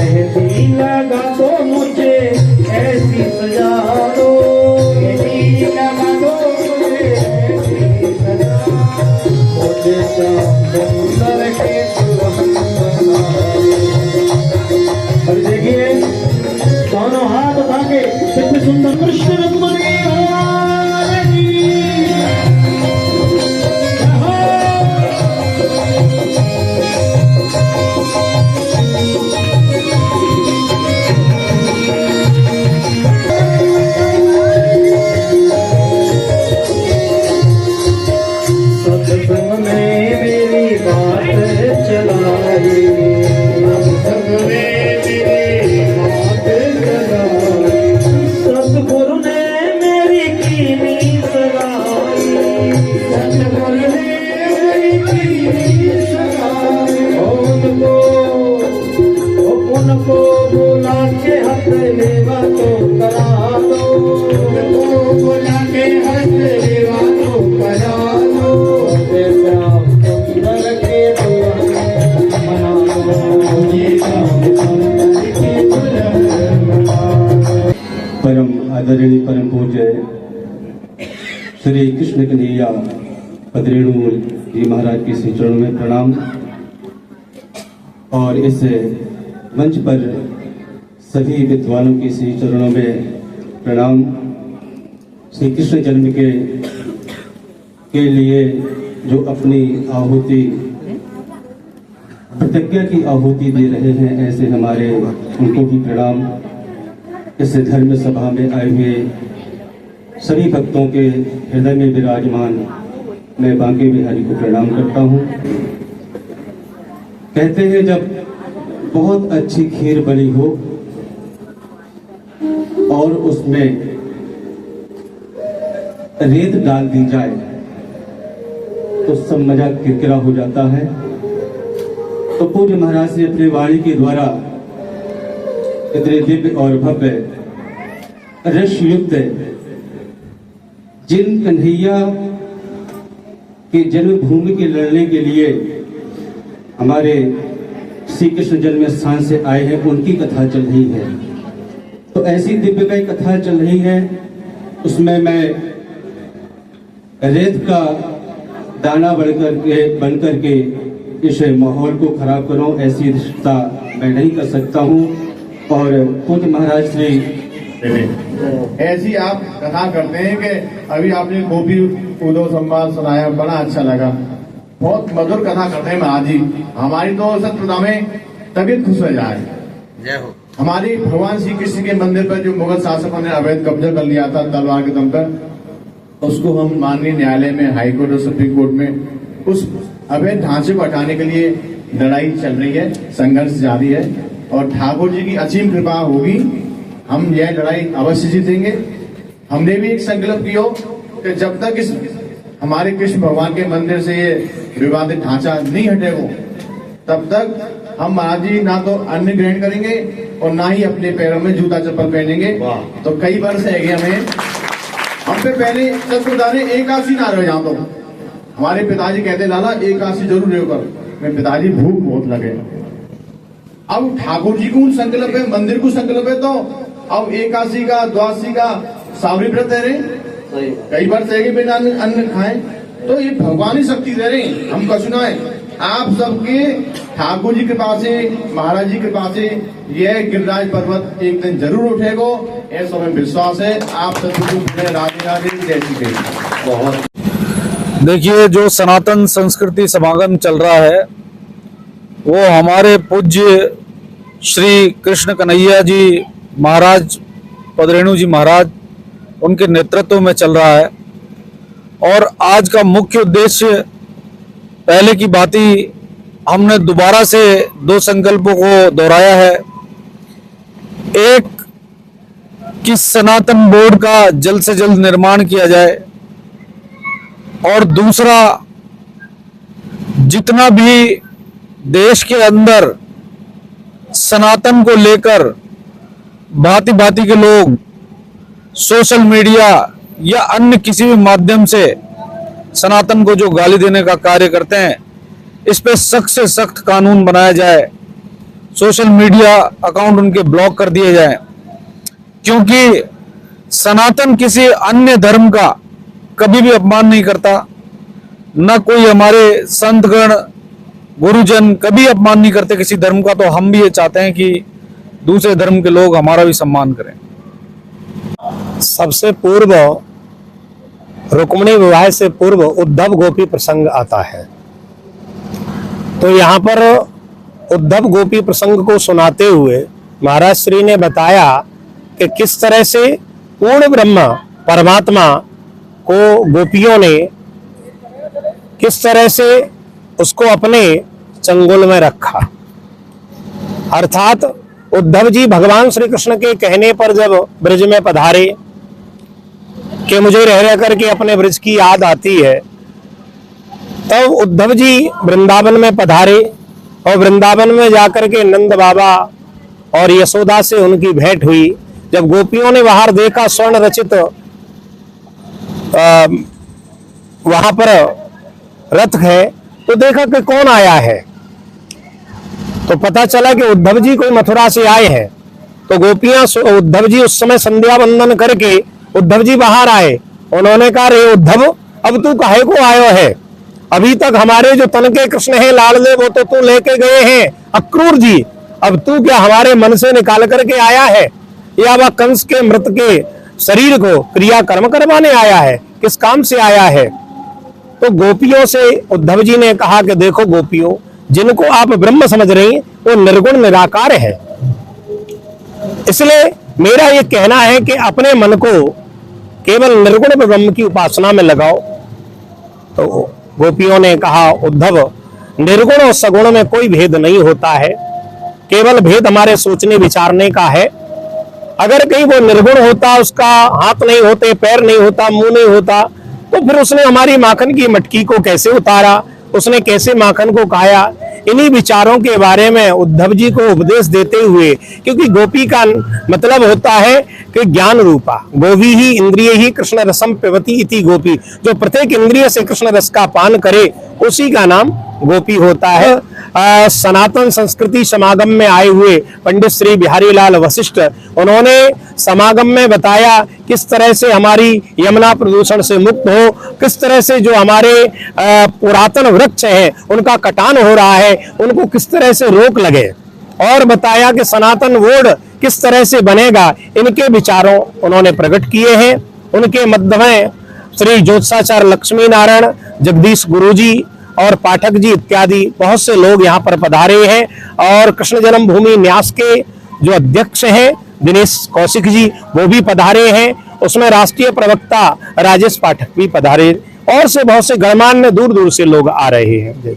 मेहंदी लगा दो मुझे ऐसी सजा दो, मेहंदी लगा दो मुझे ऐसी सजा, मुझे सुंदर के दुल्हन बना। और देखिए दोनों हाथ उठा के कितने सुंदर कृष्ण रुक्मिणी सत्संग में मेरी बात चलाई, सत्संग में मेरी बात चलाई, सतगुरु ने मेरी कीनी सगाई, सतगुरु ने मेरी कीनी सगाई। उनको बुला के हाथ लेवा तो करा दो, उनको बुला के हाथ लेवा तो करा दो, श्याम सुंदर के दुल्हन बना दो, श्याम सुंदर के दुल्हन बना दो। परम आदरणीय परम पूज्य श्री कृष्ण कन्हैया पदरेणु जी महाराज के श्री चरणों में प्रणाम। और इस मंच पर सभी विद्वानों के श्री चरणों में प्रणाम। श्री कृष्ण जन्म के लिए जो अपनी आहुति प्रतिज्ञा की आहुति दे रहे हैं, ऐसे हमारे उनको भी प्रणाम। इस धर्म सभा में आए हुए सभी भक्तों के हृदय में विराजमान मैं बांके बिहारी को प्रणाम करता हूँ। कहते हैं जब बहुत अच्छी खीर बनी हो और उसमें रेत डाल दी जाए तो सब मजा किरकिरा हो जाता है। तो पूज्य महाराज से अपने वाणी के द्वारा इतने दिव्य और भव्य रस युक्त जिन कन्हैया के जन्मभूमि के लड़ने के लिए हमारे श्री कृष्ण जन्म स्थान से आए हैं, उनकी कथा चल रही है। तो ऐसी दिव्यमय कथा चल रही है, उसमें मैं रेत का दाना बनकर के इस माहौल को खराब करूं, ऐसी रिश्ता मैं नहीं कर सकता हूं। और पूज्य महाराज श्री ऐसी आप कथा करते हैं कि अभी आपने गोपी उदो संवाद सुनाया, बड़ा अच्छा लगा, बहुत मधुर कथा करते हैं महाराज जी। हमारी तो सत्प्रदा में तबीयत खुश हो जाए। जय हो। हमारी भगवान श्री कृष्ण के मंदिर पर जो मुगल शासकों ने अवैध कब्जा कर लिया था तलवार के दम पर, उसको हम माननीय न्यायालय में, हाई कोर्ट और सुप्रीम कोर्ट में उस अवैध ढांचे को हटाने के लिए लड़ाई चल रही है, संघर्ष जारी है। और ठाकुर जी की असीम कृपा होगी, हम यह लड़ाई अवश्य जीतेंगे। हमने भी एक संकल्प किया कि जब तक इस हमारे कृष्ण भगवान के मंदिर से ये विवादित ढांचा नहीं हटेगा, तब तक हम महाराज जी ना तो अन्न ग्रहण करेंगे और ना ही अपने पैरों में जूता चप्पल पहनेंगे। तो कई वर्ष है हमें, हम पे पहले सतपुदाने एकादशी ना रह जाओ। तो हमारे पिताजी कहते लाला एकादशी जरूर रहो कर, मैं पिताजी भूख बहुत लगे। अब ठाकुर जी को संकल्प है, मंदिर को संकल्प है, तो अब एकादशी का, द्वादशी का सावरी व्रत है रे, कई बार सहेगे बिना अन्न खाएं, तो ये भगवान ही शक्ति दे रहे हैं, हम कछु ना है। आप सबके ठाकुर जी के पास से, महाराज जी के पास से यह गिरिराज पर्वत एक दिन जरूर उठेगा, ऐसा हमें विश्वास है। आप सबको राधे राधे, जय श्री कृष्ण। बहुत देखिए, जो सनातन संस्कृति समागम चल रहा है वो हमारे पूज्य श्री कृष्ण कन्हैया जी महाराज, पदरेणु जी महाराज, उनके नेतृत्व में चल रहा है। और आज का मुख्य उद्देश्य, पहले की बात ही हमने दोबारा से दो संकल्पों को दोहराया है। एक कि सनातन बोर्ड का जल्द से जल्द निर्माण किया जाए, और दूसरा जितना भी देश के अंदर सनातन को लेकर भांति भांति के लोग सोशल मीडिया या अन्य किसी भी माध्यम से सनातन को जो गाली देने का कार्य करते हैं, इस पे सख्त से सख्त कानून बनाया जाए। सोशल मीडिया अकाउंट उनके ब्लॉक कर दिए जाएं, क्योंकि सनातन किसी अन्य धर्म का कभी भी अपमान नहीं करता, न कोई हमारे संतगण गुरुजन कभी अपमान नहीं करते किसी धर्म का। तो हम भी ये चाहते हैं कि दूसरे धर्म के लोग हमारा भी सम्मान करें। सबसे पूर्व रुक्मिणी विवाह से पूर्व उद्धव गोपी प्रसंग आता है। तो यहाँ पर उद्धव गोपी प्रसंग को सुनाते हुए महाराज श्री ने बताया कि किस तरह से पूर्ण ब्रह्म परमात्मा को गोपियों ने किस तरह से उसको अपने चंगुल में रखा। अर्थात उद्धव जी भगवान श्री कृष्ण के कहने पर जब ब्रज में पधारे कि मुझे रह रह करके अपने ब्रज की याद आती है, तब उद्धव जी वृंदावन में पधारे और वृंदावन में जाकर के नंद बाबा और यशोदा से उनकी भेंट हुई। जब गोपियों ने बाहर देखा स्वर्ण रचित वहां पर रथ है, तो देखा कि कौन आया है, तो पता चला कि उद्धव जी कोई मथुरा से आए हैं। तो गोपियां उद्धव जी उस समय संध्या वंदन करके उद्धव जी बाहर आए। उन्होंने कहा, रे उद्धव, अब तू काहे को आयो है? अभी तक हमारे जो तन के कृष्ण है लाडले वो तो तू लेके गए हैं अक्रूर जी, अब तू क्या हमारे मन से निकाल करके आया है या वह कंस के मृत के शरीर को क्रिया कर्म करवाने आया है? किस काम से आया है? तो गोपियों से उद्धव जी ने कहा कि देखो गोपियों, जिनको आप ब्रह्म समझ रही वो निर्गुण निराकार है। इसलिए मेरा ये कहना है कि अपने मन को केवल निर्गुण ब्रह्म की उपासना में लगाओ। तो गोपियों ने कहा, उद्धव, निर्गुण और सगुण में कोई भेद नहीं होता है, केवल भेद हमारे सोचने विचारने का है। अगर कहीं वो निर्गुण होता, उसका हाथ नहीं होते, पैर नहीं होता, मुंह नहीं होता, तो फिर उसने हमारी माखन की मटकी को कैसे उतारा, उसने कैसे माखन को खाया? इन्हीं विचारों के बारे में उद्धव जी को उपदेश देते हुए, क्योंकि गोपी का मतलब होता है कि ज्ञान रूपा, गोवी ही इंद्रिय ही कृष्ण रसम पिबती इति गोपी, जो प्रत्येक इंद्रिय से कृष्ण रस का पान करे उसी का नाम गोपी होता है। सनातन संस्कृति समागम में आए हुए पंडित श्री बिहारी लाल वशिष्ठ, उन्होंने समागम में बताया किस तरह से हमारी यमुना प्रदूषण से मुक्त हो, किस तरह से जो हमारे पुरातन वृक्ष हैं उनका कटान हो रहा है, उनको किस तरह से रोक लगे, और बताया कि सनातन बोर्ड किस तरह से बनेगा। इनके विचारों उन्होंने प्रकट किए हैं। उनके मध्य में श्री ज्योत्साचार्य लक्ष्मी नारायण, जगदीश गुरुजी और पाठक जी इत्यादि बहुत से लोग यहाँ पर पधारे हैं। और कृष्ण जन्मभूमि न्यास के जो अध्यक्ष हैं दिनेश कौशिक जी, वो भी पधारे हैं। उसमें राष्ट्रीय प्रवक्ता राजेश पाठक भी पधारे, और से बहुत से गणमान्य दूर दूर से लोग आ रहे हैं।